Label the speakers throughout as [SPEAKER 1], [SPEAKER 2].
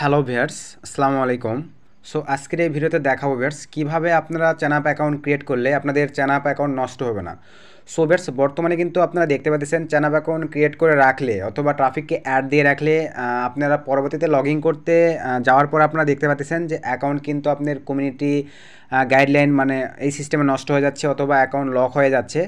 [SPEAKER 1] Hello viewers, আসসালামু আলাইকুম। So আজকের এই ভিডিওতে দেখাবো ভিউয়ার্স কীভাবে আপনারা চ্যানাপ অ্যাকাউন্ট ক্রিয়েট করলে আপনাদের চ্যানাপ অ্যাকাউন্ট নষ্ট হবে না। সো ভিউয়ার্স, বর্তমানে কিন্তু আপনারা দেখতে পাচ্ছেন চ্যানাপ অ্যাকাউন্ট ক্রিয়েট করে রাখলে অথবা ট্রাফিককে অ্যাড দিয়ে রাখলে আপনারা পরবর্তীতে লগ ইন করতে যাওয়ার পর আপনারা দেখতে পাচ্ছেন যে অ্যাকাউন্ট কিন্তু আপনার কমিউনিটি গাইডলাইন মানে এই সিস্টেমে নষ্ট হয়ে যাচ্ছে অথবা অ্যাকাউন্ট লক হয়ে যাচ্ছে।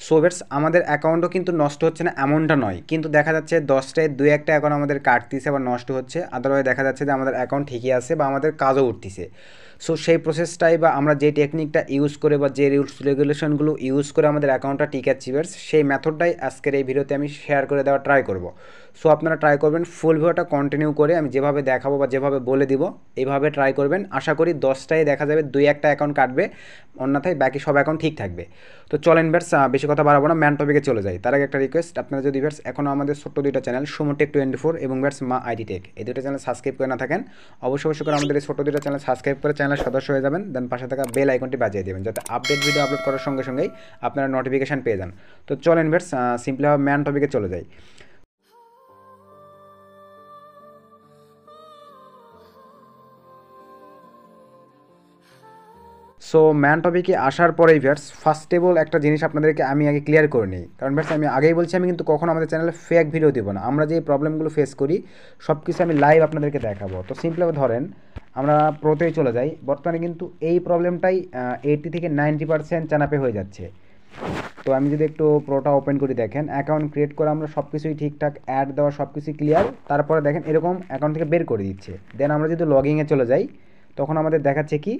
[SPEAKER 1] সো ভিউয়ার্স, আমাদের অ্যাকাউন্টও কিন্তু নষ্ট হচ্ছে না এমনটা নয়, কিন্তু দেখা যাচ্ছে 10টায় 2-1টা অ্যাকাউন্ট আমাদের কাটতেছে বা নষ্ট হচ্ছে, আদারওয়াইজ দেখা যাচ্ছে যে আমাদের অ্যাকাউন্ট ঠিকই আছে বা আমাদের কাজও উঠতেছে। সো সেই প্রসেসটাই বা আমরা যে টেকনিকটা ইউজ করে বা যে রুলস রেগুলেশনগুলো ইউজ করে আমাদের অ্যাকাউন্টটা টিকাচ্ছি ভিউয়ার্স, সেই মেথডটাই আজকের এই ভিডিওতে আমি শেয়ার করে দেওয়ার ট্রাই করব। সো আপনারা ট্রাই করবেন ফুল ভিডিওটা কন্টিনিউ করে আমি যেভাবে দেখাবো বা যেভাবে বলে দিব এইভাবে ট্রাই করবেন। আশা করি 10টায় দেখা যাবে 2-1টা অ্যাকাউন্ট কাটবে, অন্যথায় বাকি সব অ্যাকাউন্ট ঠিক থাকবে। তো চলেন ভিউয়ার্স, বেশি কথা বাড়াবো না, ম্যান টপিকে চলে যাই। তার আগে একটা রিকোয়েস্ট, আপনারা যদি ভিউয়ার্স এখনও আমাদের ছোট্ট দুইটা চ্যানেল সুমোটেক 24 এবং ভিউয়ার্স মা আইডি টেক এই দুটো চ্যানেল সাবস্ক্রাইব করে না থাকেন, অবশ্যই করে আমাদের এই ছোট্ট দুইটা চ্যানেল সাবস্ক্রাইব করে চ্যানেলের সদস্য হয়ে যাবেন, দেন পাশে থাকা বেল আইকনটি বাজিয়ে দেবেন যাতে আপডেট ভিডিও আপলোড করার সঙ্গে সঙ্গেই আপনারা নোটিফিকেশান পেয়ে যান। তো চলেন ভিউয়ার্স, সিম্পলিভাবে ম্যান টপিকে চলে যাই। সো ম্যান টপিকে আসার পরেই ভিউয়ার্স ফার্স্টেবল একটা জিনিস আপনাদেরকে আমি আগে ক্লিয়ার করে নিই, কারণ ভিউয়ার্স আমি আগেই বলছি আমি কিন্তু কখনো আমাদের চ্যানেলে ফেক ভিডিও দেবো না। আমরা যে প্রবলেমগুলো ফেস করি সব কিছু আমি লাইভ আপনাদেরকে দেখাবো। তো সিম্পলিভাবে ধরেন আমরা প্রোতেই চলে যাই, বর্তমানে কিন্তু এই প্রবলেমটাই 80-90% চ্যানাপে হয়ে যাচ্ছে। তো আমি যদি একটু প্রোটা ওপেন করি, দেখেন অ্যাকাউন্ট ক্রিয়েট করে আমরা সব কিছুই ঠিকঠাক অ্যাড দেওয়া সব কিছুই ক্লিয়ার, তারপরে দেখেন এরকম অ্যাকাউন্ট থেকে বের করে দিচ্ছে। দেন আমরা যদি লগইনে চলে যাই তখন আমাদের দেখাচ্ছে কি,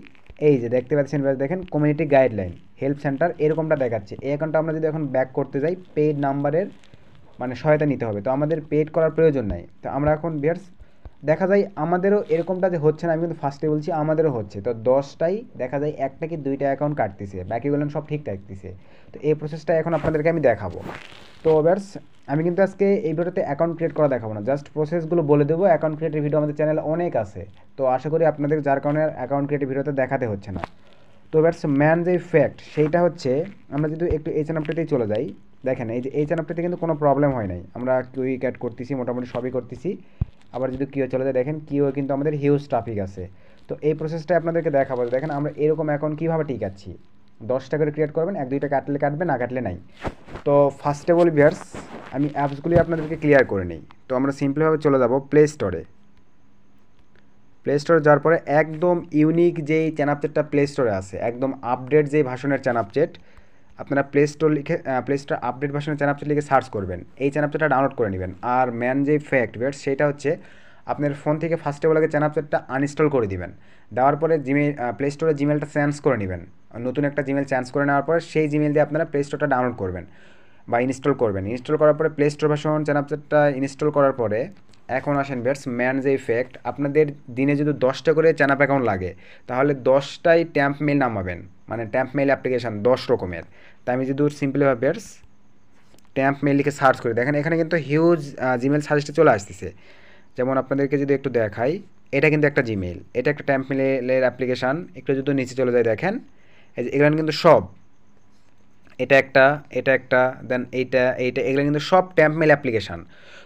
[SPEAKER 1] এই যে দেখতে পাচ্ছেন দেখেন কমিউনিটি গাইডলাইন হেল্প সেন্টার এরকমটা দেখাচ্ছে। এই অ্যাকাউন্টটা আমরা যদি এখন ব্যাক করতে যাই পেইড নাম্বারের মানে সহায়তা নিতে হবে, তো আমাদের পেইড করার প্রয়োজন নাই। তো আমরা এখন ভিউয়ার্স দেখা যায় আমাদেরও এরকমটা যে হচ্ছে না, আমি কিন্তু ফার্স্টে বলছি আমাদেরও হচ্ছে। তো 10টাই দেখা যায় একটা কি 2টা অ্যাকাউন্ট কাটতেছে, বাকিগুলো সব ঠিক থাকতেছে। তো এই প্রসেসটা এখন আপনাদেরকে আমি দেখাবো। তো ভিউয়ার্স আমি কিন্তু আজকে এই ভিডিওতে অ্যাকাউন্ট ক্রিয়েট করা দেখাবো না, জাস্ট প্রসেসগুলো বলে দেবো। অ্যাকাউন্ট ক্রিয়েটের ভিডিও আমাদের চ্যানেলে অনেক আছে, তো আশা করি আপনাদের যার কারণে অ্যাকাউন্ট ক্রিয়েটের ভিডিওতে দেখাতে হচ্ছে না। তো ভিউয়ার্স ম্যান যে ফ্যাক্ট সেইটা হচ্ছে, আমরা যদি একটু এই চ্যানেলটাতেই চলে যাই, দেখেন এই যে এই চ্যানেলটাতে কিন্তু কোনো প্রবলেম হয় নাই, আমরা কুইক অ্যাড করতেছি, মোটামুটি সবই করতেছি। আবার যদি কিও চলে যায় দেখেন কিও কিন্তু আমাদের হিউজ ট্রাফিক আছে। তো এই প্রসেসটা আপনাদেরকে দেখাবো, দেখেন আমরা এরকম অ্যাকাউন্ট কীভাবে টিকাচ্ছি। 10টা করে ক্রিয়েট করবেন, 1-2টা কাটলে কাটবে, না কাটলে নাই। তো ফার্স্টে বলি ভিউয়ার্স আমি অ্যাপসগুলি আপনাদেরকে ক্লিয়ার করে নিই। তো আমরা সিম্পলিভাবে চলে যাব প্লে স্টোরে। প্লে স্টোরে যাওয়ার পরে একদম ইউনিক যেই চ্যানাপচেটটা প্লে স্টোরে আছে, একদম আপডেট যেই ভার্সনের চ্যানাপচেট, আপনারা প্লে স্টোর লিখে প্লে স্টোর আপডেট ভার্সনের চ্যানাপচেট লিখে সার্চ করবেন, এই চ্যানাপচেটটা ডাউনলোড করে নেবেন। আর ম্যান যে ফ্যাক্ট ভিউয়ার্স সেটা হচ্ছে আপনার ফোন থেকে ফার্স্টে বলে চ্যানাপচেটটা আনইনস্টল করে দিবেন। দেওয়ার পরে জিমেল প্লে স্টোরে জিমেলটা চেঞ্জ করে নেবেন, নতুন একটা জিমেল চেঞ্জ করে নেওয়ার পরে সেই জিমেল দিয়ে আপনারা প্লে স্টোরটা ডাউনলোড করবেন বা ইনস্টল করবেন। ইনস্টল করার পরে প্লে স্টোর ভার্সন চ্যানাপচেটটা ইনস্টল করার পরে এখন আসেন ভিউয়ার্স ম্যান যে ইফেক্ট, আপনাদের দিনে যদি 10টা করে চ্যানাপ অ্যাকাউন্ট লাগে তাহলে 10টাই ট্যাম্প মেল নামাবেন, মানে ট্যাম্প মেল অ্যাপ্লিকেশান 10 রকমের। তাই আমি যদি সিম্পলিভাবে ভিউয়ার্স ট্যাম্প মেল লিখে সার্চ করি, দেখেন এখানে কিন্তু হিউজ জিমেল সাজেস্টে চলে আসতেছে। যেমন আপনাদেরকে যদি একটু দেখাই, এটা কিন্তু একটা জিমেল, এটা একটা ট্যাম্প মেলের অ্যাপ্লিকেশান। একটু যদি নিচে চলে যায় দেখেন এই যে এখানে কিন্তু সব, এটা একটা, এটা একটা, দেন এইটা, এগুলো কিন্তু সব ট্যাম্প মেল অ্যাপ্লিকেশান।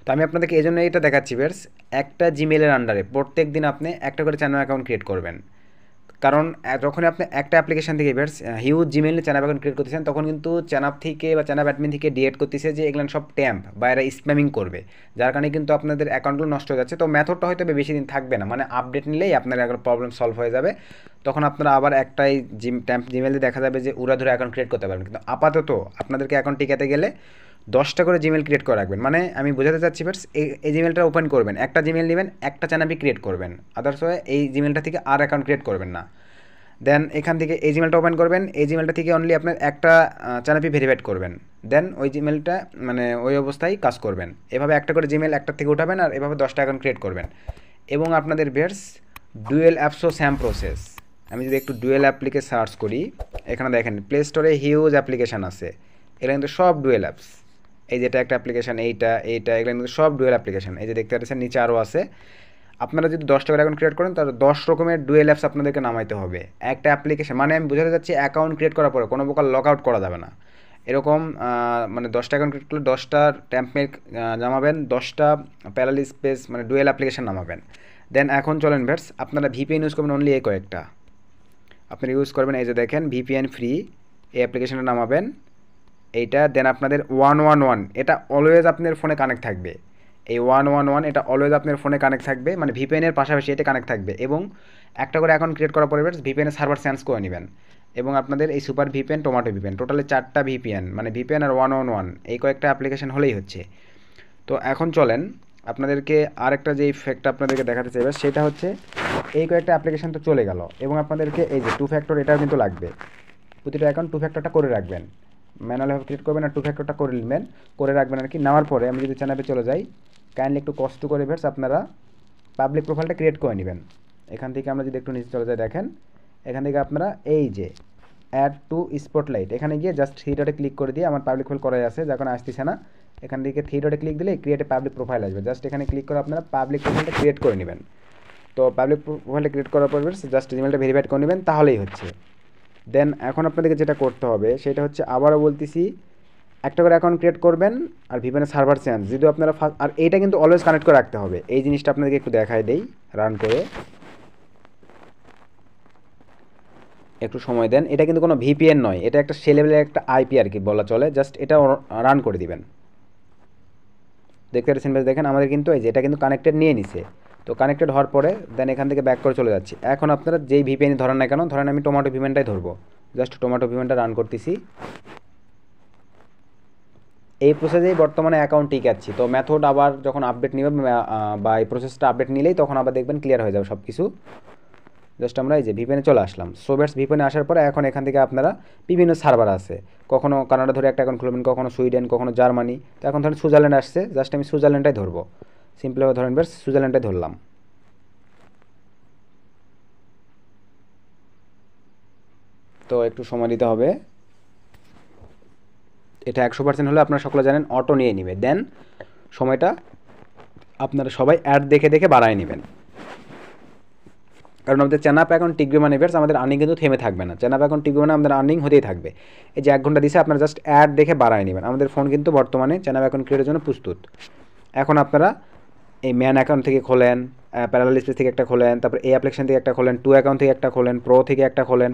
[SPEAKER 1] তো আমি আপনাদেরকে এই জন্য এটা দেখাচ্ছি ভিউয়ার্স, একটা জিমেলের আন্ডারে প্রত্যেক দিন আপনি একটা করে চ্যানেল অ্যাকাউন্ট ক্রিয়েট করবেন। কারণ যখনই আপনি একটা অ্যাপ্লিকেশন থেকে viewers huge Gmail channel account create করতেছেন, তখন কিন্তু চ্যানাপ থেকে বা চ্যানাপ অ্যাডমিন থেকে ডিএড করতেছে যে এগুলো সব ট্যাম্প বা এরা স্প্যামিং করবে, যার কারণে কিন্তু আপনাদের অ্যাকাউন্টগুলো নষ্ট হয়ে যাচ্ছে। তো মেথডটা হয়তো বেশি দিন থাকবে না, মানে আপডেট নিলেই আপনার একটা প্রবলেম সলভ হয়ে যাবে। তখন আপনারা আবার একটাই ট্যাম্প জিমেল দিয়ে দেখা যাবে যে উড়াধুরা অ্যাকাউন্ট ক্রিয়েট করতে পারবেন। কিন্তু আপাতত আপনাদেরকে অ্যাকাউন্ট টিকাতে গেলে 10টা করে জিমেল ক্রিয়েট করে রাখবেন। মানে আমি বোঝাতে চাচ্ছি ফার্স্ট এই জিমেলটা ওপেন করবেন, একটা জিমেল নেবেন, একটা চ্যানেলই ক্রিয়েট করবেন, আদার্স ওয়ে এই জিমেলটা থেকে আর অ্যাকাউন্ট ক্রিয়েট করবেন না। দেন এখান থেকে এই জিমেলটা ওপেন করবেন, এই জিমেলটা থেকে অনলি আপনার একটা চ্যানেলই ভেরিফাইড করবেন, দেন ওই জিমেলটা মানে ওই অবস্থায় কাজ করবেন। এভাবে একটা করে জিমেল একটা থেকে উঠাবেন আর এভাবে 10টা অ্যাকাউন্ট ক্রিয়েট করবেন। এবং আপনাদের ভিউয়ার্স ডুয়েল অ্যাপসও স্যাম প্রসেস। আমি যদি একটু ডুয়েল অ্যাপ্লিকে সার্চ করি, এখানে দেখেন প্লে স্টোরে হিউজ অ্যাপ্লিকেশান আছে, এগুলো কিন্তু সব ডুয়েল অ্যাপস। এই যেটা একটা অ্যাপ্লিকেশান, এইটা এগুলো কিন্তু সব ডুয়েল অ্যাপ্লিকেশান। এই যে দেখতে পাচ্ছেন নিচে আরও আছে। আপনারা যদি 10টা করে অ্যাকাউন্ট ক্রিয়েট করেন তাহলে 10 রকমের ডুয়েল অ্যাপস আপনাদেরকে নামাইতে হবে একটা অ্যাপ্লিকেশন। মানে আমি বোঝাতে চাচ্ছি অ্যাকাউন্ট ক্রিয়েট করার পরে কোনো প্রকার লগ আউট করা যাবে না। এরকম মানে 10টা অ্যাকাউন্ট ক্রিয়েট করলে 10টা ট্যাম্প মেল নামাবেন, 10টা প্যারাল স্পেস মানে ডুয়েল অ্যাপ্লিকেশন নামাবেন। দেন এখন চলেন ভিউয়ার্স, আপনারা ভিপিএন ইউজ করবেন অনলি এই কয়েকটা। আপনারা ইউজ করবেন এই যে দেখেন ভিপিএন ফ্রি, এই অ্যাপ্লিকেশনটা নামাবেন এইটা। দেন আপনাদের 111 এটা অলওয়েজ আপনার ফোনে কানেক্ট থাকবে। এই 111 এটা অলওয়েজ আপনার ফোনে কানেক্ট থাকবে, মানে ভিপিএনের পাশাপাশি এটা কানেক্ট থাকবে। এবং একটা করে অ্যাকাউন্ট ক্রিয়েট করার পরে ভিপিএনের সার্ভার চেঞ্জ করে নেবেন। এবং আপনাদের এই super VPN, tomato VPN, totally 4টা ভিপিএন, মানে ভিপিএন আর 111 এই কয়েকটা অ্যাপ্লিকেশন হলেই হচ্ছে। তো এখন চলেন আপনাদেরকে আরেকটা যে ইফেক্ট আপনাদেরকে দেখাতে চাইবে সেটা হচ্ছে এই কয়েকটা অ্যাপ্লিকেশন তো চলে গেল, এবং আপনাদেরকে এই যে 2 ফ্যাক্টর এটাও কিন্তু লাগবে। প্রতিটা অ্যাকাউন্ট 2 ফ্যাক্টরটা করে রাখবেন, ম্যানুয়ালি ক্রিয়েট করবেন আর 2 ফ্যাক্টরটা করে নেবেন, করে রাখবেন আর কি। নেওয়ার পরে আমি যদি চ্যানেলে চলে যাই, কাইন্ডলি একটু কষ্ট করে আপনারা পাবলিক প্রোফাইলটা ক্রিয়েট করে নেবেন। এখান থেকে আমরা যদি একটু নিচে চলে যাই, দেখেন এখান থেকে আপনারা এই যে অ্যাড টু স্পটলাইট এখানে গিয়ে জাস্ট 3 ডটে ক্লিক করে দিয়ে, আমার পাবলিক প্রোফাইল করাই আছে যখন আসতেছে না, এখান থেকে 3 ডটে ক্লিক দিলে ক্রিয়েট এ পাবলিক প্রোফাইল আসবে। জাস্ট এখানে ক্লিক করে আপনারা পাবলিক প্রোফাইলটা ক্রিয়েট করে নেবেন। তো পাবলিক প্রোফাইলটা ক্রিয়েট করার পর জাস্ট ইমেলটা ভেরিফাইড করে নেবেন, তাহলেই হচ্ছে। দেন এখন আপনাদেরকে যেটা করতে হবে সেটা হচ্ছে, আবারও বলতেছি, একটা করে অ্যাকাউন্ট ক্রিয়েট করবেন আর ভিপিএনের সার্ভার চেঞ্জ যদি আপনারা আর এইটা কিন্তু অলওয়েজ কানেক্ট করে রাখতে হবে। এই জিনিসটা আপনাদেরকে একটু দেখাই দেই, রান করে একটু সময় দেন। এটা কিন্তু কোনো ভিপিএন নয়, এটা একটা সে লেভেলের একটা আইপি আর কি বলা চলে। জাস্ট এটা রান করে দিবেন। দেখতে পাচ্ছেন দেখেন আমাদের কিন্তু এই যে এটা কিন্তু কানেক্টেড নিয়ে নিছে। তো কানেক্টেড হওয়ার পরে দেন এখান থেকে ব্যাক করে চলে যাচ্ছি। এখন আপনারা যেই ভিপিএন ধরেন না কেন, ধরেন আমি টোমাটো ভিপিএনটাই ধরবো, জাস্ট টোমাটো ভিপিএনটা রান করতেছি। এই প্রসেসেই বর্তমানে অ্যাকাউন্ট টিকাচ্ছি। তো মেথড আবার যখন আপডেট নেবে বা এই প্রসেসটা আপডেট নিলেই তখন আবার দেখবেন ক্লিয়ার হয়ে যাবে সব কিছু। জাস্ট আমরা এই যে ভিপিএনে চলে আসলাম। সোবেটস ভিপিএনে আসার পরে এখন এখান থেকে আপনারা বিভিন্ন সার্ভার আছে, কখনো কানাডা ধরে একটা অ্যাকাউন্ট খুলবেন, কখনো সুইডেন, কখনো জার্মানি। তো এখন ধরেন সুইজারল্যান্ড আসছে, জাস্ট আমি সুইজারল্যান্ডটাই ধরবো। সিম্পলভাবে ধরেন সুইজারল্যান্ডটাই ধরলাম। তো একটু সময় দিতে হবে। এটা 100% হলে আপনারা সকলে জানেন অটো নিয়ে নেবে। দেন সময়টা আপনারা সবাই অ্যাড দেখে দেখে বাড়ায় নেবেন, কারণ আমাদের চ্যানাপ অ্যাকাউন্ট টিকবে মানে আমাদের আর্নিং কিন্তু থেমে থাকবে না। চ্যানাপ অ্যাকাউন্ট টিকবে মানে আমাদের আর্নিং হতেই থাকবে। এই যে 1 ঘন্টা দিছে, আপনারা জাস্ট অ্যাড দেখে বাড়ায় নেবেন। আমাদের ফোন কিন্তু বর্তমানে চ্যানাপ অ্যাকাউন্ট ক্রিয়েটের জন্য প্রস্তুত। এখন আপনারা এই ম্যান অ্যাকাউন্ট থেকে খোলেন, প্যারালাল স্পেস থেকে একটা খোলেন, তারপর এই অ্যাপ্লিকেশন থেকে একটা খোলেন, 2 অ্যাকাউন্ট থেকে একটা খোলেন, প্রো থেকে একটা খোলেন।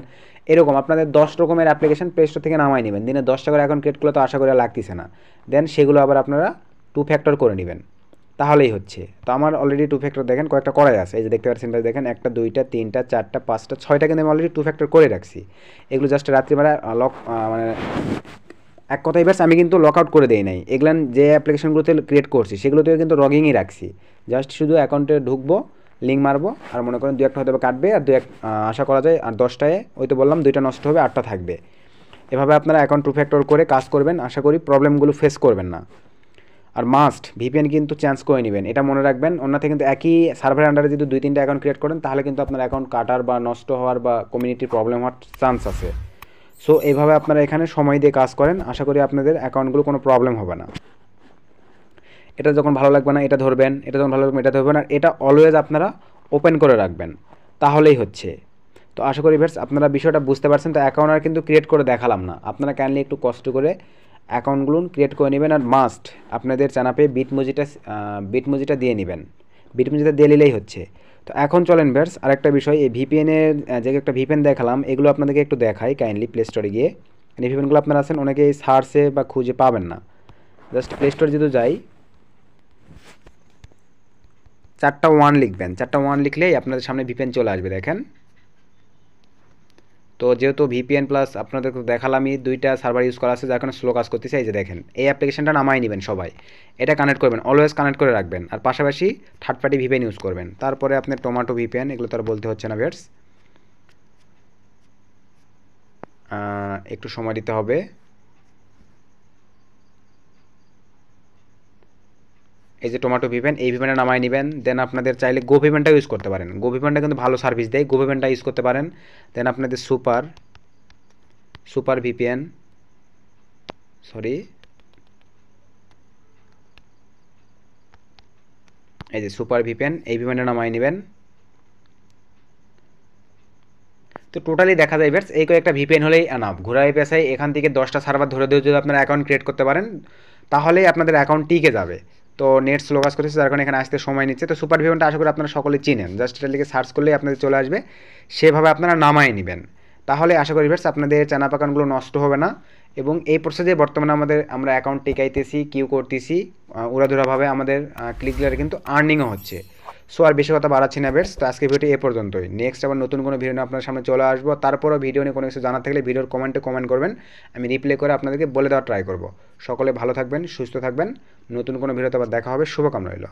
[SPEAKER 1] এরকম আপনাদের 10 রকমের অ্যাপ্লিকেশন প্লে স্টোর থেকে নামাই নেবেন। দিনে 10টা করে অ্যাকাউন্ট ক্রিয়েট করলে তো আশা করি লাগতেছে না। দেন সেগুলো আবার আপনারা 2 ফ্যাক্টর করে নেবেন, তাহলেই হচ্ছে। তো আমার অলরেডি 2 ফ্যাক্টর দেখেন কয়েকটা করাই আছে। এই যে দেখতে পাচ্ছেন দেখেন 1টা 2টা 3টা 4টা 5টা 6টা কিন্তু আমি অলরেডি 2 ফ্যাক্টর করে রাখছি। এগুলো জাস্ট রাত্রিবেলা মানে এক কথাই আমি কিন্তু লক আউট করে দেই নাই। এগুলান যে অ্যাপ্লিকেশনগুলোতে ক্রিয়েট করছি সেগুলোতেও কিন্তু লগইনই রাখছি। জাস্ট শুধু অ্যাকাউন্টে ঢুকবো, লিঙ্ক মারবো, আর মনে করেন 2-1টা হয়তো কাটবে, আর 2-1 আশা করা যায়, আর 10টায় ওই তো বললাম 2টা নষ্ট হবে, 8টা থাকবে। এভাবে আপনারা অ্যাকাউন্ট 2 ফ্যাক্টর করে কাজ করবেন, আশা করি প্রবলেমগুলো ফেস করবেন না। আর মাস্ট ভিপিএন কিন্তু চেঞ্জ করে নেবেন, এটা মনে রাখবেন। অন্যথায় কিন্তু একই সার্ভারের আন্ডারে যদি 2-3টা অ্যাকাউন্ট ক্রিয়েট করেন তাহলে কিন্তু আপনার অ্যাকাউন্ট কাটার বা নষ্ট হওয়ার বা কমিউনিটির প্রবলেম হওয়ার চান্স আছে। সো এইভাবে আপনারা এখানে সময় দিয়ে কাজ করেন, আশা করি আপনাদের অ্যাকাউন্টগুলো কোনো প্রবলেম হবে না। এটা যখন ভালো লাগবে না এটা ধরবেন, এটা যখন ভালো লাগবে এটা ধরবেন, আর এটা অলওয়েজ আপনারা ওপেন করে রাখবেন, তাহলেই হচ্ছে। তো আশা করি ভিউয়ার্স আপনারা বিষয়টা বুঝতে পারছেন। তো অ্যাকাউন্ট আর কিন্তু ক্রিয়েট করে দেখালাম না, আপনারা কাইন্ডলি একটু কষ্ট করে অ্যাকাউন্টগুলো ক্রিয়েট করে নেবেন। আর মাস্ট আপনাদের চ্যানাপে বিটমোজিটা দিয়ে নেবেন, বিটমোজিটা দিয়ে নিলেই হচ্ছে। তো এখন চলেন ভিউয়ার্স আরেকটা বিষয়, এই ভিপিএনের যে একটা ভিপিএন দেখালাম এগুলো আপনাদেরকে একটু দেখাই কাইন্ডলি প্লে স্টোরে গিয়ে। এই ভিপিএনগুলো আপনারা আছেন অনেকে সার্চে বা খুঁজে পাবেন না, জাস্ট প্লে স্টোরে যদি যাই 4টা 1 লিখবেন, 4টা 1 লিখলেই আপনাদের সামনে ভিপিএন চলে আসবে দেখেন। তো যেহেতু ভিপিএন প্লাস আপনাদের দেখালামই 2টা সার্ভার ইউজ করা আছে যার কারণে স্লো কাজ করতেছে। এই যে দেখেন এই অ্যাপ্লিকেশনটা নামাই নেবেন সবাই, এটা কানেক্ট করবেন, অলওয়েজ কানেক্ট করে রাখবেন, আর পাশাপাশি থার্ড পার্টি ভিপিএন ইউজ করবেন। তারপরে আপনার টোমাটো ভিপিএন, এগুলো তো আর বলতে হচ্ছে না ভিউয়ার্স, একটু সময় দিতে হবে। এই যে টোমাটো ভিপিএন, এই ভিপিএনটা নামাই নেবেন। দেন আপনাদের চাইলে গো ভিপিএনটা ইউজ করতে পারেন, গো ভিপিএনটা কিন্তু ভালো সার্ভিস দেয়, গো ভিপিএনটা ইউজ করতে পারেন। দেন আপনাদের সুপার ভিপিএন, এই যে সুপার ভিপিএন, এই ভিপিএনটা নামাই নেবেন। তো টোটালি দেখা যায় ভিউয়ার্স এই কয়েকটা ভিপিএন হলেই এনাফ। ঘোরায় পেছায় এখান থেকে 10টা সার্ভার ধরে ধরে যদি আপনারা অ্যাকাউন্ট ক্রিয়েট করতে পারেন তাহলেই আপনাদের অ্যাকাউন্ট টিকে যাবে। তো নেট স্লো কাজ করতেছে, যার কারণে এখানে আসতে সময় নিচ্ছে। তো সুপার ভিভনটা আশা করি আপনারা সকলে চিনেন, জাস্ট এটা লিখে সার্চ করলেই আপনাদের চলে আসবে, সেভাবে আপনারা নামায় নেবেন। তাহলে আশা করি ভিউয়ার্স আপনাদের চ্যানেল অ্যাকাউন্টগুলো নষ্ট হবে না। এবং এই প্রসেসে বর্তমানে আমরা অ্যাকাউন্ট টিকাইতেছি, কিউ করতেছি, উড়াধুরাভাবে আমাদের ক্লিকগুলোর কিন্তু আর্নিংও হচ্ছে। সো আর বেশি কথা বাড়াচ্ছি না ভিউয়ার্স, তো আজকে ভিডিওটি এ পর্যন্তই। নেক্সট আবার নতুন কোনো ভিডিও নিয়ে আপনার সামনে চলে আসবো। তারপরও ভিডিও নিয়ে কোনো কিছু জানার থাকলে ভিডিওর কমেন্টে কমেন্ট করবেন, আমি রিপ্লাই করে আপনাদেরকে বলে দেওয়ার ট্রাই করব। সকলে ভালো থাকবেন, সুস্থ থাকবেন, নতুন কোনো ভিডিওতে আবার দেখা হবে, শুভকামনা রইল।